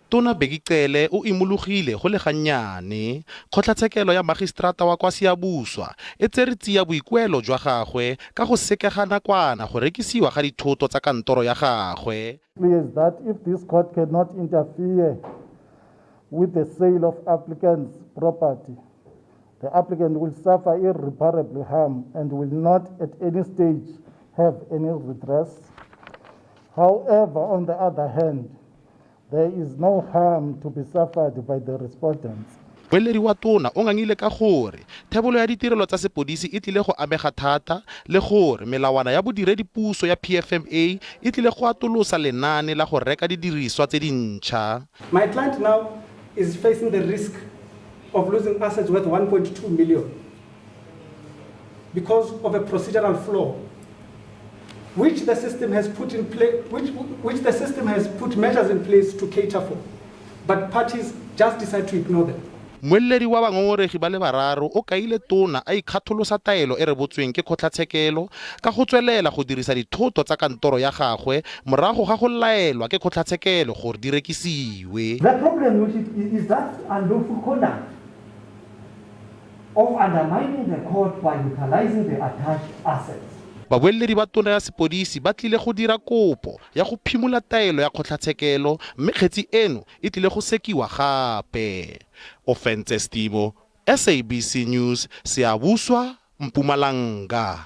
Tona Begicele o imologile go le gannyane kgotlatshekelo ya magistrata wa kwa Siabuswa e tsere tsia boikuelo jwa gagwe ka go sekega nakwana go rekisiwa ga dithoto tsa kantoro ya gagwe. Is that if this court cannot interfere with the sale of applicant's property, the applicant will suffer irreparable harm and will not at any stage have any redress. However, on the other hand, there is no harm to be suffered by the respondents. Moeleri wa tona o ngangile ka gore thebolo ya ditirelo tsa sepodisi e tlile go amega thata le gore melawana ya bodiredipuso ya PFMA e tlile go atolosa lenaane la go reka didiriswa tse dintšha. My client now is facing the risk of losing assets worth 1.2 million because of a procedural flaw which the system has put in place, which the system has put measures in place to cater for, but parties just decide to ignore them. Moeleri wa bangongoregi ba le bararo o kaile tona a ikgatholosa taelo e rebotsweng ke kgotlatshekelo ka go tswelela go dirisa dithoto tsa kantoro ya gagwe morago ga go laelwa ke kgotlatshekelo gore di rekisiwe. The problem which is that unlawful conduct of undermining the court by utilizing the attached assets. Babueledi ba tona ya sepodisi ba tlile go dira kopo ya go phimola taelo ya kgotlatshekelo mme kgetsi eno e tlile go sekiwa gape. Offense Stimo, SABC News, Siabuswa, Mpumalanga.